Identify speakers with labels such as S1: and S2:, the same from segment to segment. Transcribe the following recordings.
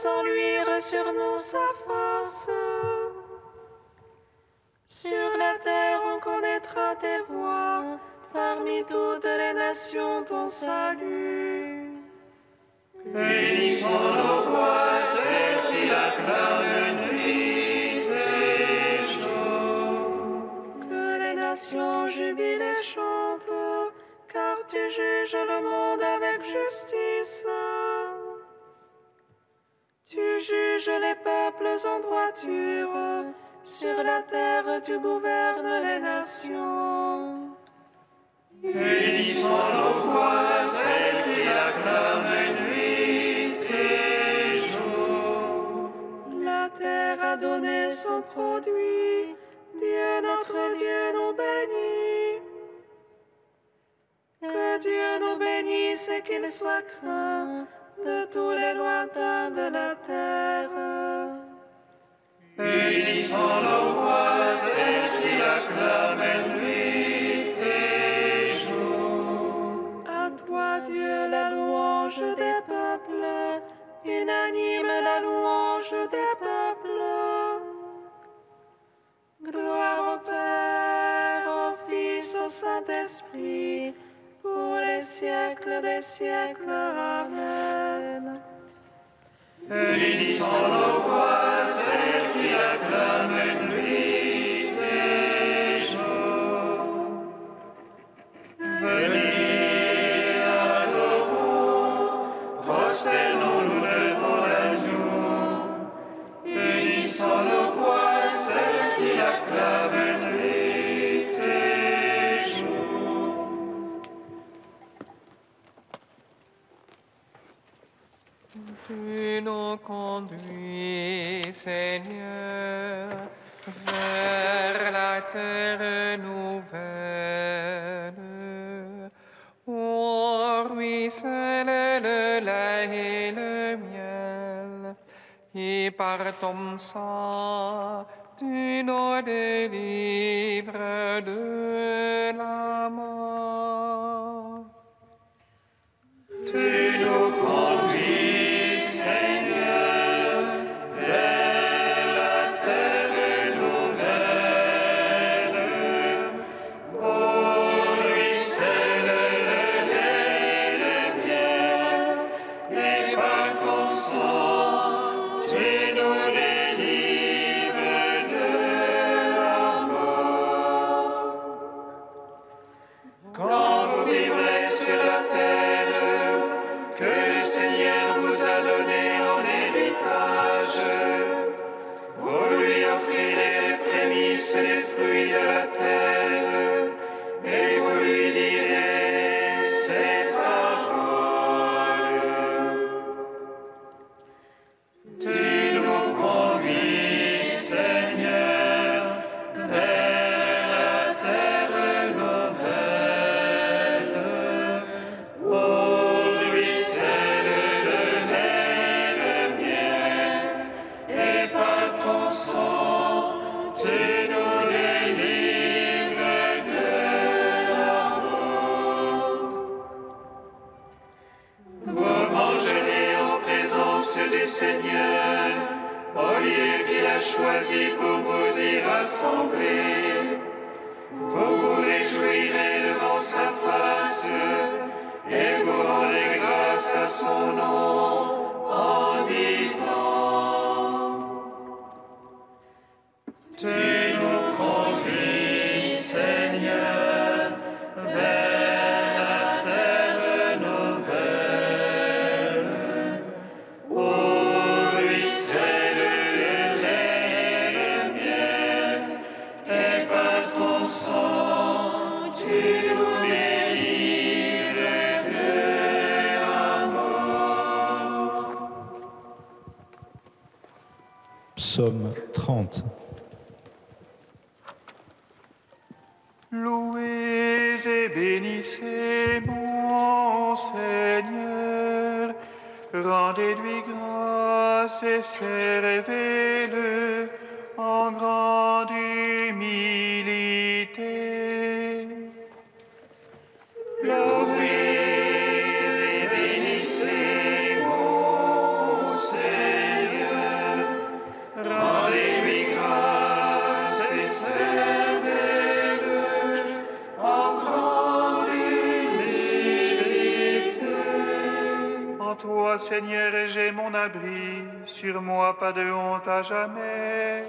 S1: faisant luire sur nous sa face. Sur la terre on connaîtra tes voies, parmi toutes les nations ton salut.
S2: Bénis sont nos voix, celles qui l'acclament nuit et jour.
S1: Que les nations jubilent et chantent, car tu juges le monde avec justice. Tu juges les peuples en droiture, sur la terre tu gouvernes les nations.
S2: Bénis sont nos voix, celles qui l'acclament nuit et jour.
S1: La terre a donné son produit, Dieu notre Dieu nous bénit. Que Dieu nous bénisse et qu'il soit craint de tous les lointains de la terre.
S2: Bénis sont nos voix, celles qui l'acclament nuit et jour.
S1: À toi, Dieu, la louange des peuples, unanime la louange des peuples. Gloire au Père, au Fils, au Saint-Esprit, pour les siècles des siècles. Amen.
S2: Bénis sont nos voix, celles qui l'acclament nuit et jour. Venez, adorons, prosternons-nous devant l'agneau. Bénis sont nos voix, celles qui l'acclament nuit et jour.
S3: Tu nous conduis, Seigneur, vers la terre nouvelle, où ruisselle le lait et le miel, et par ton sang, tu nous délivres de la mort.
S2: Tu nous conduis, Seigneur, vers la terre nouvelle, où ruisselle le lait et le miel, et par ton sang, tu nous délivres de la mort. Quand vous vivrez sur la terre, que le Seigneur vous a donné en héritage, vous lui offrirez les prémices, les fruits de la terre, et vous lui direz ces paroles. Tu nous conduis, Seigneur, vers la terre nouvelle, où ruisselle le lait et le miel, et par ton sang, tu nous délivres de la mort. Vous mangerez en présence du Seigneur, au lieu qu'il a choisi pour vous y rassembler. Vous vous réjouirez devant sa face, et vous rendrez grâce à son nom en disant: Tu nous conduis, Seigneur, vers la terre nouvelle, où ruisselle le lait et le miel, et par ton sang, tu nous délivres de la mort.
S4: Psaume 30.
S2: Louez et bénissez mon Seigneur, rendez-lui grâce et servez-le en grande humilité. Louez et bénissez mon Seigneur.
S5: serai mon abri, sur moi pas de honte à jamais.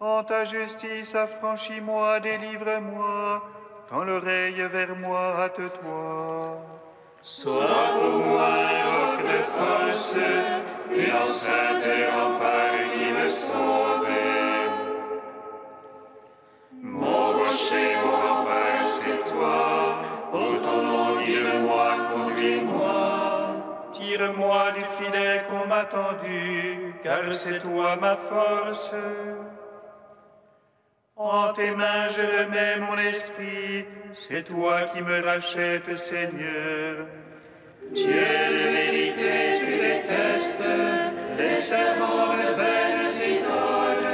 S5: En ta justice, affranchis-moi, délivre-moi, tends l'oreille vers moi, hâte-toi.
S2: Sois pour moi un roc de force, une enceinte rempart qui me sauve. Mon rocher, mon rempart, c'est toi. Ô ton nom, guide-moi, conduis-moi.
S5: Tire-moi du filet qu'on m'a tendu, car c'est toi ma force. En tes mains je remets mon esprit, c'est toi qui me rachètes, Seigneur.
S2: Dieu de vérité, tu détestes les serments de vaines idoles.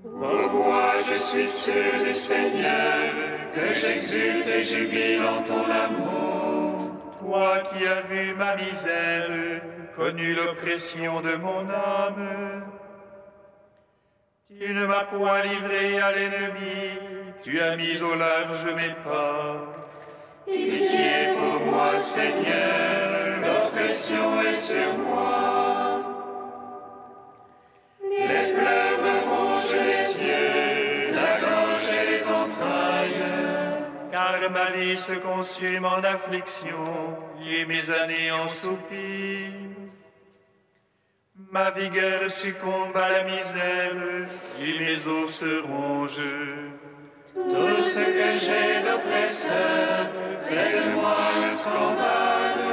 S2: Pour moi, je suis sûr du Seigneur, que j'exulte et jubile en ton amour.
S5: Toi qui as vu ma misère, connu l'oppression de mon âme. Tu ne m'as point livré à l'ennemi, tu as mis au large mes pas.
S2: Pitié pour moi, Seigneur, l'oppression est sur moi. Les pleurs me rongent les yeux, la gorge et les entrailles.
S5: Car ma vie se consume en affliction, et mes années en soupir. Ma vigueur succombe à la misère, et mes os se rongent.
S2: Tout ce que j'ai d'oppresseur fait de moi un scandale.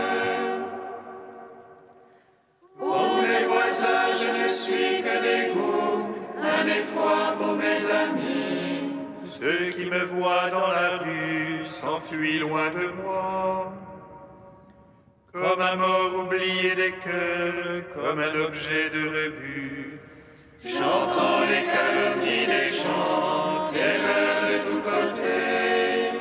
S2: Pour mes voisins, je ne suis que dégoût, un effroi pour mes amis.
S5: Ceux qui me voient dans la rue s'enfuient loin de moi. Comme un mort oublié des cœurs, comme un objet de rebut.
S2: J'entends les calomnies des gens, terreur de tous côtés.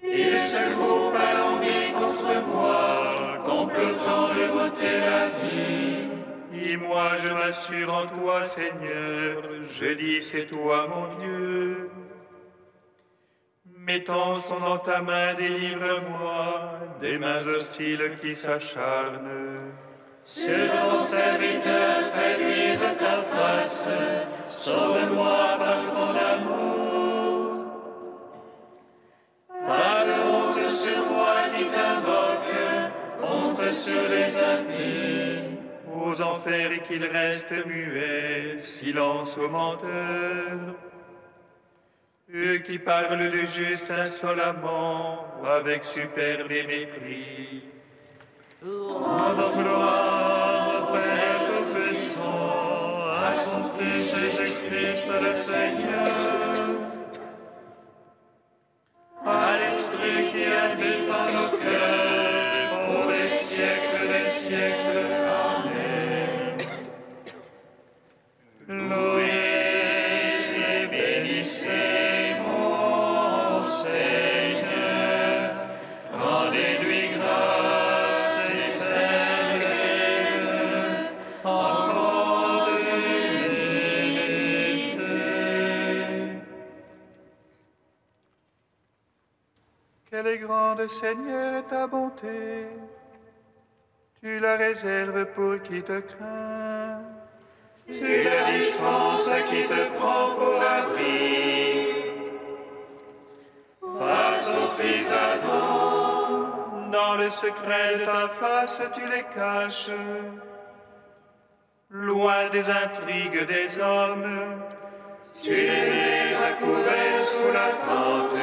S2: Ils se groupent à l'envie contre moi, complotant de m'ôter la vie.
S5: Et moi je m'assure en toi, Seigneur, je dis c'est toi mon Dieu. Mes temps sont dans ta main, délivre-moi des mains hostiles qui s'acharnent.
S2: Sur ton serviteur, fais luire ta face, sauve-moi par ton amour. Pas de honte sur moi qui t'invoque, honte sur les impies.
S5: Aux enfers et qu'ils restent muets, silence aux menteurs. Eux qui parlent le juste insolemment, avec superbe et mépris.
S2: Rendons gloire au Père Tout-Puissant, à son Fils Jésus-Christ le Seigneur, à l'Esprit qui habite en nos cœurs, pour les siècles des siècles. Amen. Louez et bénissez mon Seigneur, rendez-lui grâce et servez-le en grande humilité.
S5: Quelle est grande, Seigneur, ta bonté. Tu la réserves pour qui te craint.
S2: Tu la dispenses à qui te prend pour abri. Face au fils d'Adam,
S5: Dans le secret de ta face, tu les caches. Loin des intrigues des hommes,
S2: tu les mets à couvert sous la tente.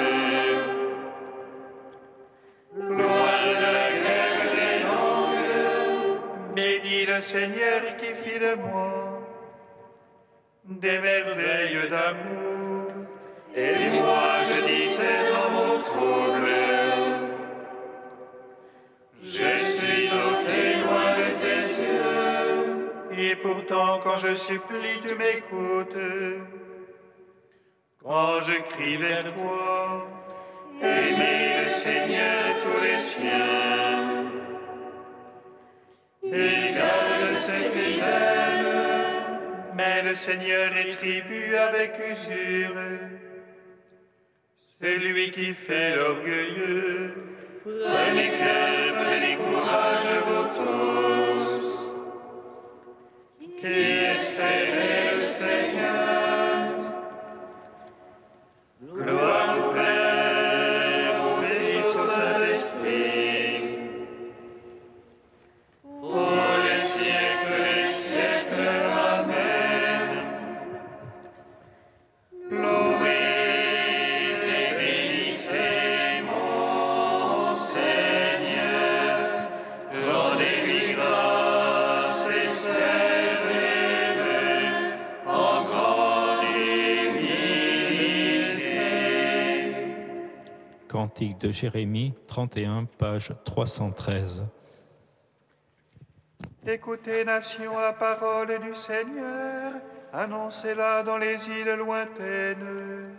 S2: Loin de la guerre des langues,
S5: bénis le Seigneur qui fit de moi des merveilles d'amour.
S2: et moi je disais en mon trouble, je suis ôté loin de tes yeux.
S5: Et pourtant, quand je supplie, tu m'écoutes. Quand je crie vers toi,
S2: Aimez le Seigneur tous les siens, il garde ses fidèles.
S5: mais le Seigneur rétribue avec usure. C'est lui qui fait l'orgueilleux.
S2: Prenez cœur, prenez courage, vous tous, qui espérez le Seigneur. Gloire au Père, au Fils, au Saint-Esprit, pour les siècles des siècles. Amen. Louez et bénissez mon Seigneur, rendez-lui grâce et servez-le en grande humilité.
S4: Cantique de Jérémie, 31, page 313.
S5: Écoutez, nations, la parole du Seigneur, annoncez-la dans les îles lointaines.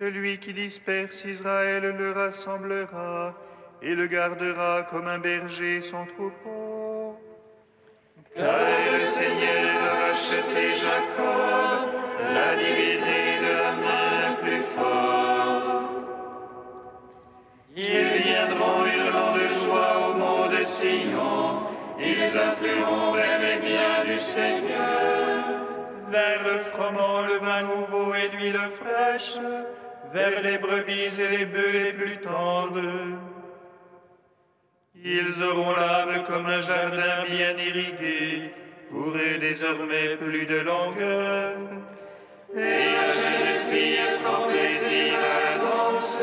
S5: Celui qui disperse Israël le rassemblera et le gardera comme un berger son troupeau.
S2: Car le Seigneur a racheté Jacob, l'a délivré de la main du plus fort. Ils viendront hurlant de joie au mont de Sion, ils afflueront vers les biens du Seigneur.
S5: Vers le froment, le vin nouveau et l'huile fraîche, vers les brebis et les bœufs les plus tendres. Ils auront l'âme comme un jardin bien irrigué, pour eux désormais plus de longueur.
S2: Et la jeune fille prend plaisir à la danse,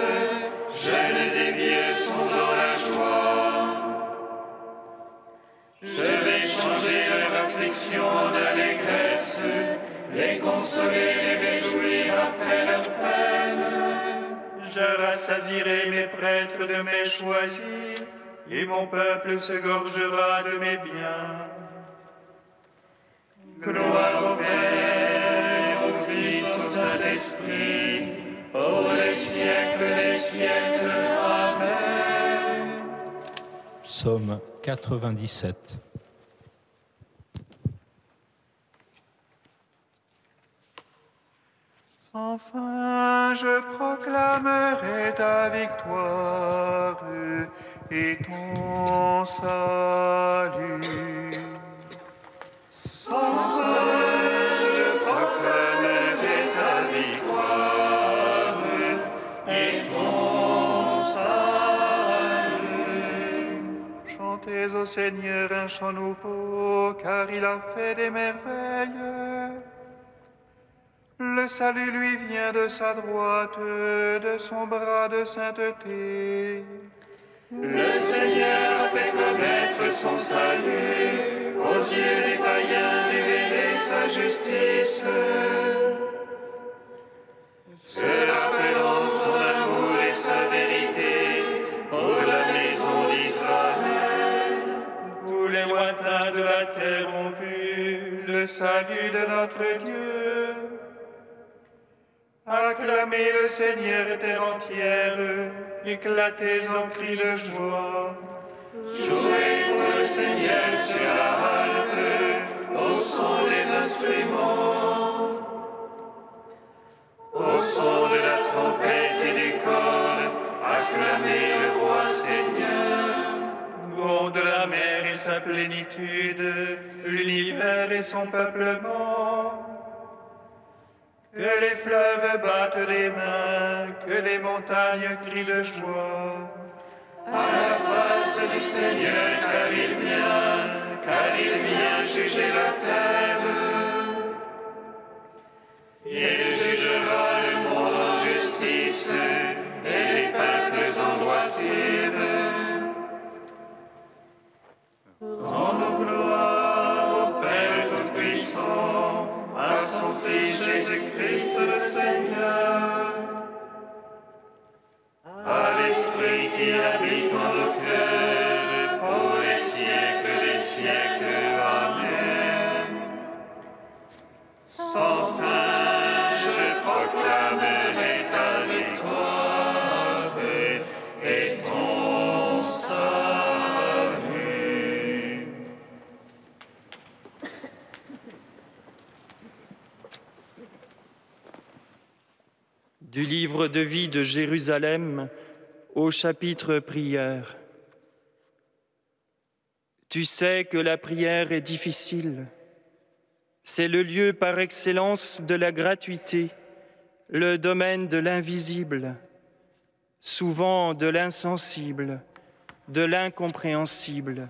S2: jeunes et vieux sont dans la joie. Je vais changer leur affliction en allégresse, les consoler, les réjouir après leur peine.
S5: Je rassasierai mes prêtres de mes choisis, et mon peuple se gorgera de mes biens.
S2: Gloire au Père, au Fils, au Saint-Esprit, pour les siècles des siècles. Amen.
S4: Psaume 97.
S5: Sans fin, je proclamerai ta victoire et ton salut.
S2: Sans fin, je proclamerai ta victoire et ton salut.
S5: Chantez au Seigneur un chant nouveau, car il a fait des merveilles. Le salut lui vient de sa droite, de son bras de sainteté.
S2: Le Seigneur a fait connaître son salut, aux yeux des païens révéler sa justice. Se rappelant son amour et sa vérité pour la maison d'Israël.
S5: Tous les lointains de la terre ont vu le salut de notre Dieu. Acclamez le Seigneur terre entière, éclatez en cris de joie.
S2: Jouez pour le Seigneur sur la harpe, au son des instruments, au son de la trompette et du cor, acclamez le roi Seigneur.
S5: Gronde la mer et sa plénitude, l'univers et son peuplement. Que les fleuves battent des mains, que les montagnes crient de joie.
S2: À la face du Seigneur, car il vient juger la terre. Il jugera le monde en justice et les peuples en droiture. Rendons gloire au Père Tout-Puissant, à son Fils Jésus-Christ le Seigneur, à l'Esprit qui habite en nos cœurs, pour les siècles des siècles. Amen. Sans fin, je proclamerai ta victoire et ton salut.
S6: Du livre de vie de Jérusalem Au chapitre prière. Tu sais que la prière est difficile. C'est le lieu par excellence de la gratuité, le domaine de l'invisible, souvent de l'insensible, de l'incompréhensible,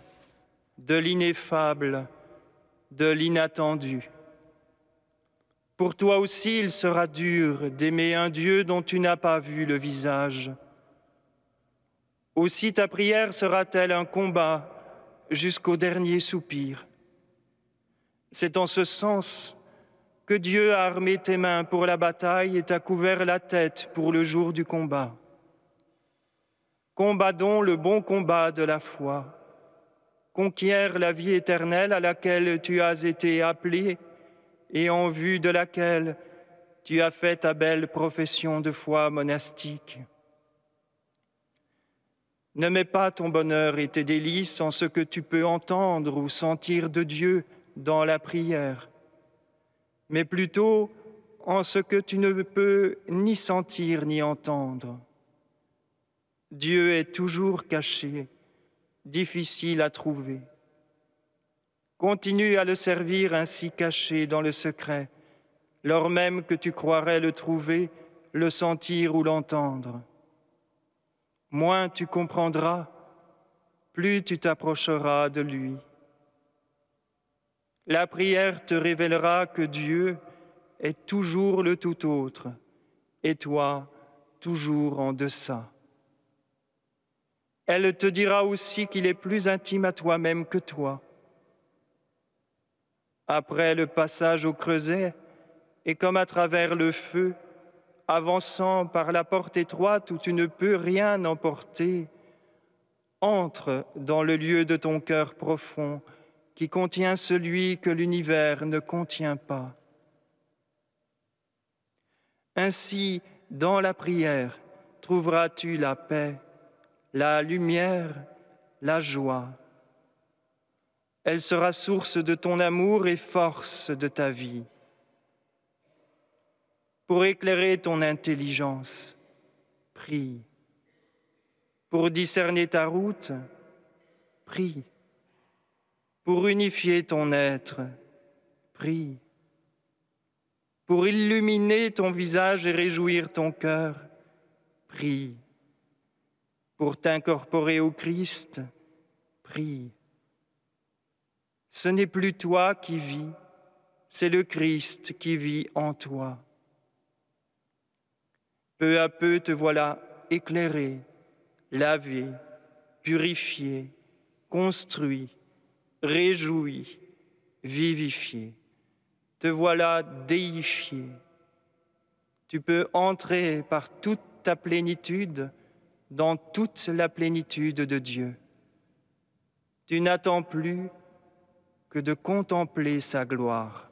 S6: de l'ineffable, de l'inattendu. Pour toi aussi, il sera dur d'aimer un Dieu dont tu n'as pas vu le visage. Aussi ta prière sera-t-elle un combat jusqu'au dernier soupir. C'est en ce sens que Dieu a armé tes mains pour la bataille et t'a couvert la tête pour le jour du combat. Combat donc le bon combat de la foi. Conquiert la vie éternelle à laquelle tu as été appelé et en vue de laquelle tu as fait ta belle profession de foi monastique. Ne mets pas ton bonheur et tes délices en ce que tu peux entendre ou sentir de Dieu dans la prière, mais plutôt en ce que tu ne peux ni sentir ni entendre. Dieu est toujours caché, difficile à trouver. Continue à le servir ainsi caché dans le secret, lors même que tu croirais le trouver, le sentir ou l'entendre. Moins tu comprendras, plus tu t'approcheras de lui. La prière te révélera que Dieu est toujours le tout autre, et toi, toujours en deçà. Elle te dira aussi qu'il est plus intime à toi-même que toi. Après le passage au creuset, et comme à travers le feu, avançant par la porte étroite où tu ne peux rien emporter, entre dans le lieu de ton cœur profond qui contient celui que l'univers ne contient pas. Ainsi, dans la prière, trouveras-tu la paix, la lumière, la joie. Elle sera source de ton amour et force de ta vie. Pour éclairer ton intelligence, prie. Pour discerner ta route, prie. Pour unifier ton être, prie. Pour illuminer ton visage et réjouir ton cœur, prie. Pour t'incorporer au Christ, prie. Ce n'est plus toi qui vis, c'est le Christ qui vit en toi. Peu à peu te voilà éclairé, lavé, purifié, construit, réjoui, vivifié. Te voilà déifié. Tu peux entrer par toute ta plénitude dans toute la plénitude de Dieu. Tu n'attends plus que de contempler sa gloire.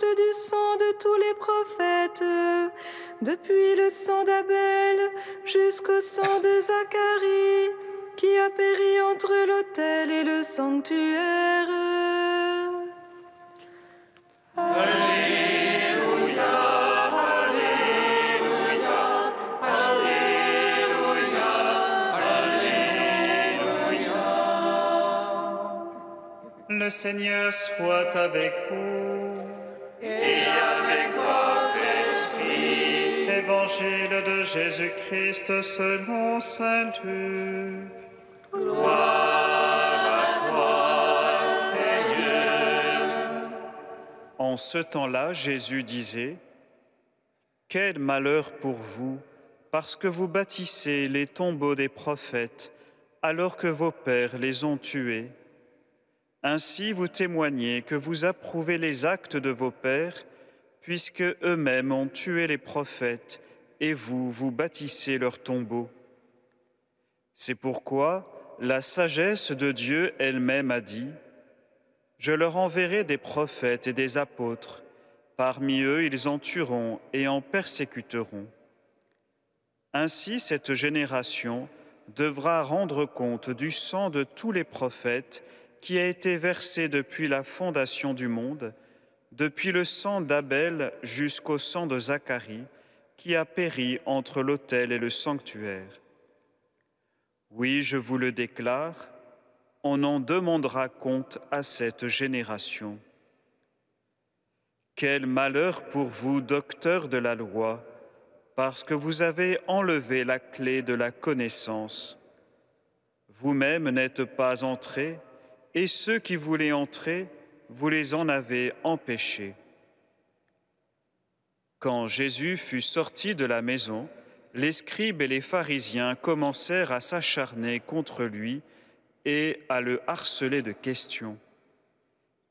S1: compte du sang de tous les prophètes, depuis le sang d'Abel jusqu'au sang de Zacharie, qui a péri entre l'autel et le sanctuaire.
S2: Alléluia, Alléluia, Alléluia, Alléluia.
S5: Le Seigneur soit avec vous.
S2: Et avec votre esprit.
S5: Évangile de Jésus-Christ selon saint Luc.
S2: Gloire à toi, Seigneur.
S5: En ce temps-là, Jésus disait : Quel malheur pour vous, parce que vous bâtissez les tombeaux des prophètes, alors que vos pères les ont tués. Ainsi vous témoignez que vous approuvez les actes de vos pères, puisque eux-mêmes ont tué les prophètes, et vous bâtissez leurs tombeaux. C'est pourquoi la sagesse de Dieu elle-même a dit : Je leur enverrai des prophètes et des apôtres. Parmi eux, ils en tueront et en persécuteront. Ainsi, cette génération devra rendre compte du sang de tous les prophètes qui a été versé depuis la fondation du monde, depuis le sang d'Abel jusqu'au sang de Zacharie, qui a péri entre l'autel et le sanctuaire. Oui, je vous le déclare, on en demandera compte à cette génération. Quel malheur pour vous, docteurs de la loi, parce que vous avez enlevé la clé de la connaissance. Vous-même n'êtes pas entrés, et ceux qui voulaient entrer, vous les en avez empêchés. Quand Jésus fut sorti de la maison, les scribes et les pharisiens commencèrent à s'acharner contre lui et à le harceler de questions.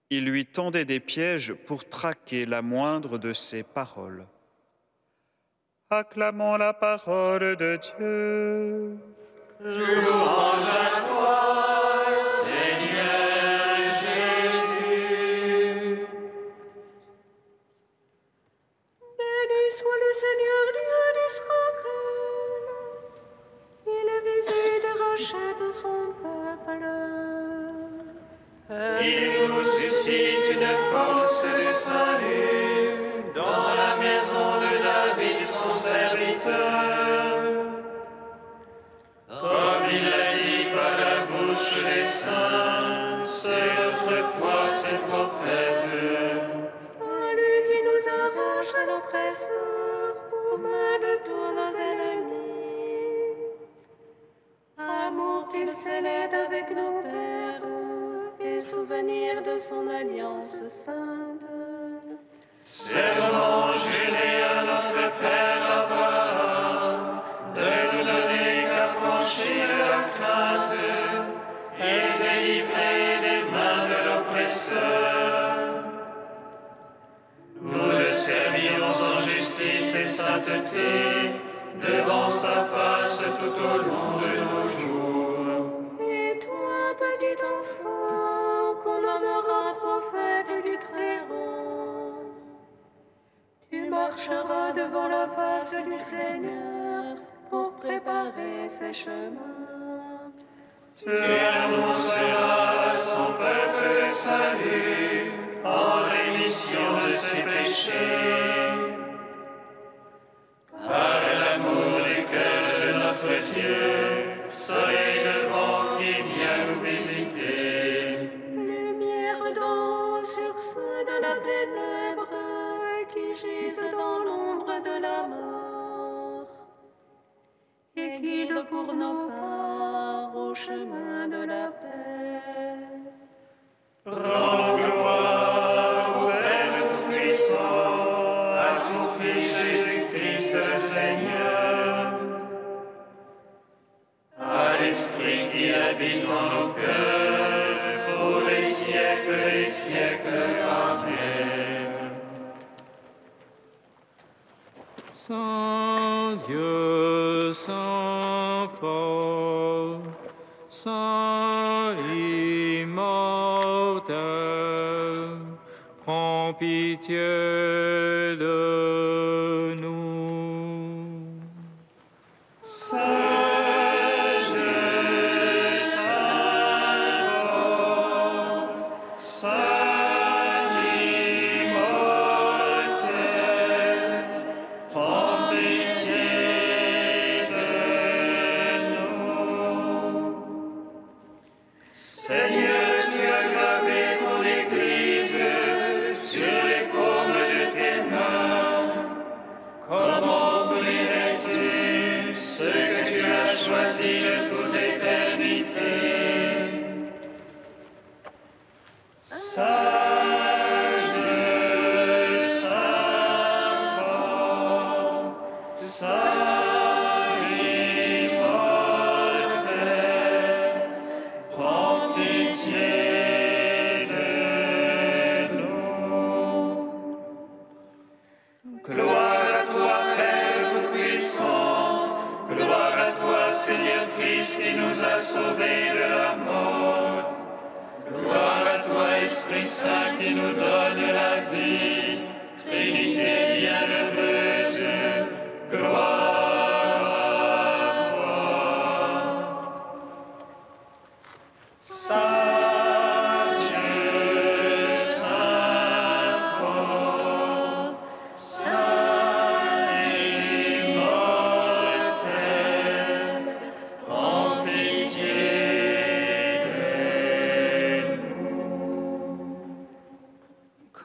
S5: Ils lui tendaient des pièges pour traquer la moindre de ses paroles. Acclamons la parole de Dieu.
S2: Louange à toi, Seigneur Jésus.
S1: Béni soit le Seigneur Dieu d'Israël. Il a visé de racheter de son peuple.
S2: Il nous suscite une force de salut dans la maison de David, son serviteur. Comme il a dit par la bouche des saints, c'est notre foi, ses prophètes.
S1: À lui qui nous arrache à l'oppresseur, aux mains de tous nos ennemis. Amour qu'il scellait avec nos pères, et souvenir de son alliance sainte.
S2: Serment juré à notre Père Abraham, de nous donner qu'affranchir la crainte et délivrer des mains de l'oppresseur. Nous le servirons en justice et sainteté, devant sa face tout au long de nos jours.
S1: Et toi, petit enfant, qu'on nommera prophète du Très-Haut, tu marcheras devant la face du Seigneur pour préparer ses chemins.
S2: Tu annonceras à son peuple le salut en rémission de ses péchés. Par l'amour du cœur de notre Dieu, soleil levant qui vient nous visiter.
S1: Lumière d'eau sur ceux de la ténèbre qui gisent dans l'ombre de la mort, et guide pour nos pas au chemin de la paix.
S2: Rends gloire au Père Tout-Puissant, à son Fils Jésus-Christ le Seigneur, à l'Esprit qui habite en nos cœurs, pour les siècles des siècles. Amen.
S7: Saint Dieu, Saint fort, Saint immortel, prends pitié pitié de nous.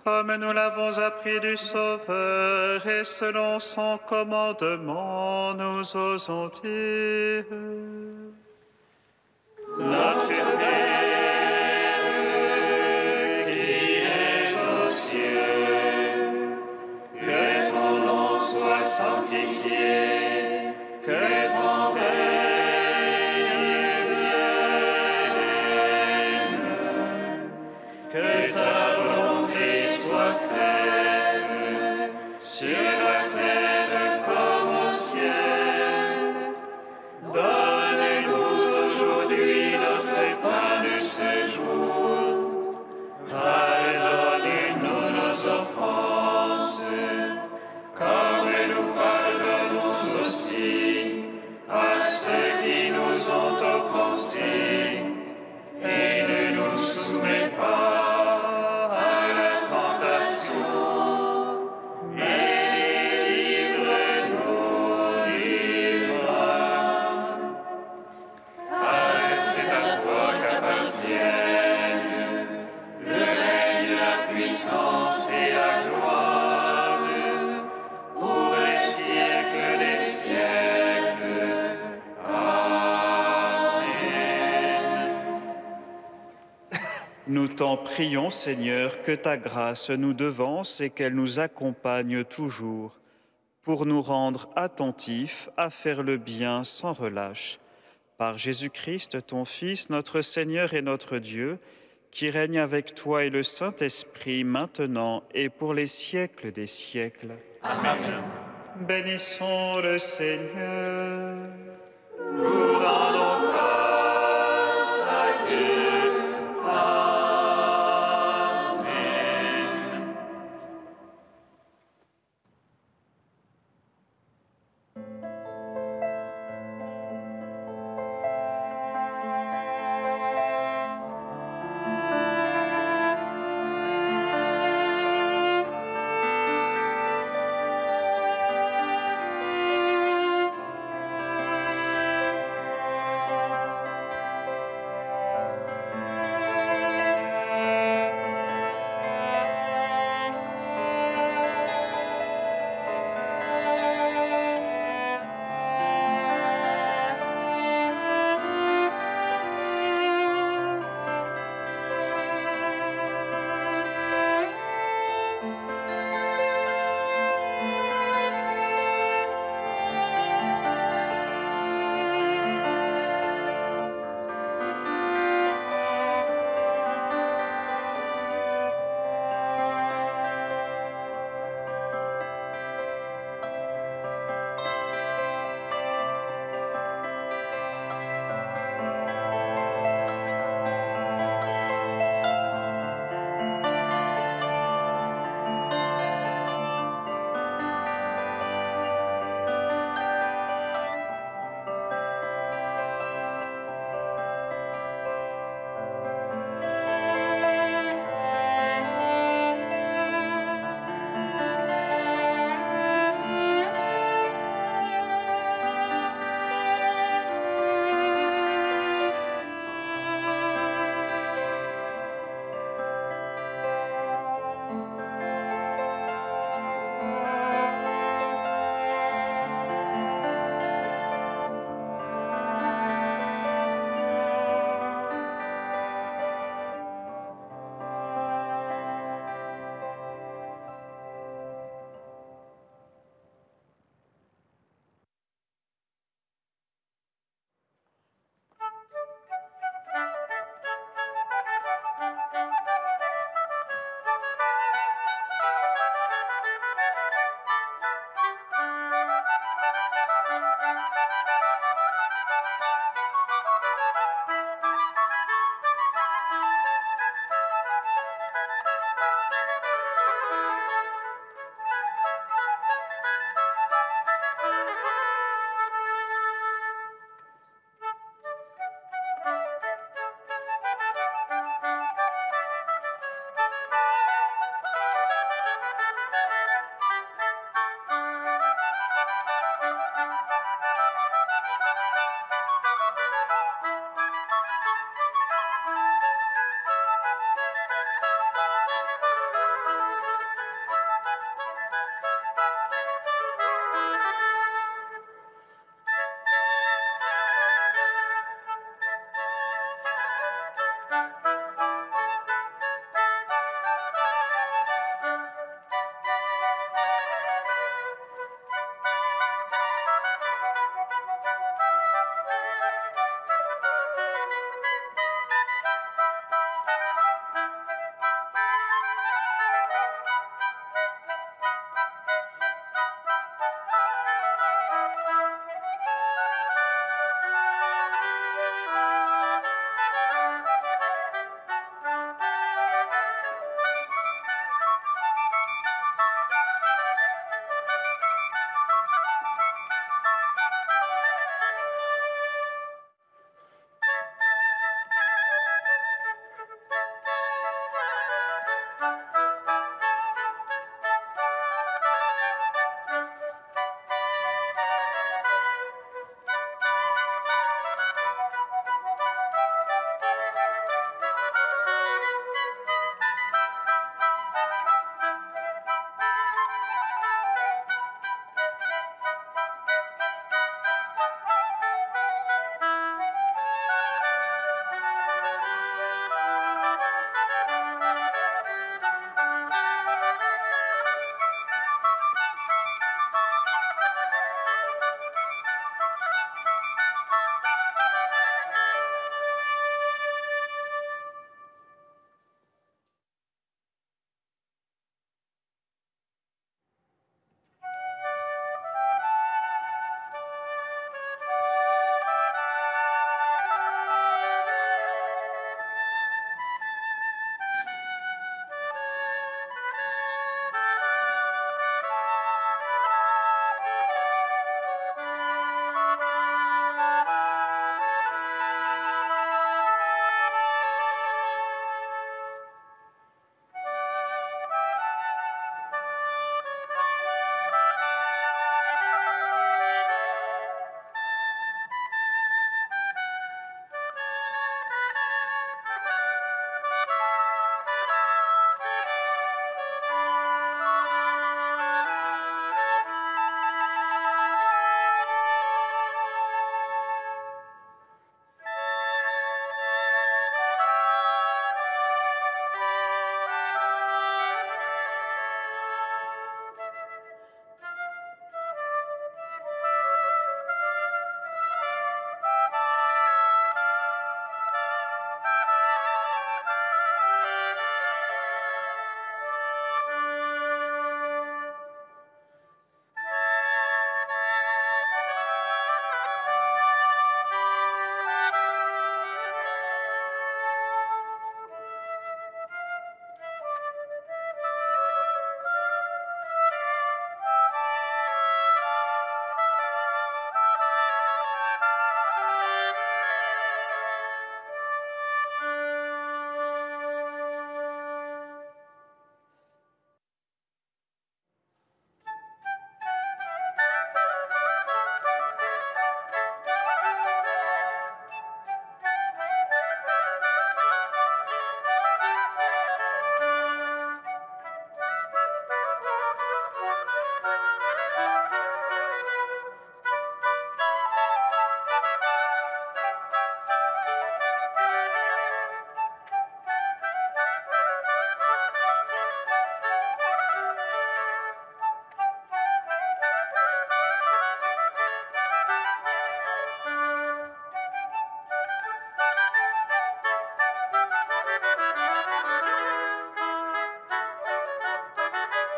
S5: Comme nous l'avons appris du Sauveur et selon son commandement, nous osons dire: Notre Père qui es aux cieux, que ton nom soit sanctifié, que ton règne vienne, que ta volonté soit faite sur la terre comme au ciel. Donne-nous aujourd'hui notre pain de ce jour. Pardonne-nous nos offenses, comme nous pardonnons aussi à ceux qui nous ont offensés. Et ne nous soumets pas à la tentation, mais délivre-nous du mal. Car c'est à toi qu'appartiennent le règne, la puissance et la gloire pour les siècles des siècles. Amen. Nous t'en prions, Seigneur, que ta grâce nous devance et qu'elle nous accompagne toujours, pour nous rendre attentifs à faire le bien sans relâche. Par Jésus-Christ, ton Fils, notre Seigneur et notre Dieu, qui règne avec toi et le Saint-Esprit, maintenant et pour les siècles des siècles. Amen. Bénissons le Seigneur.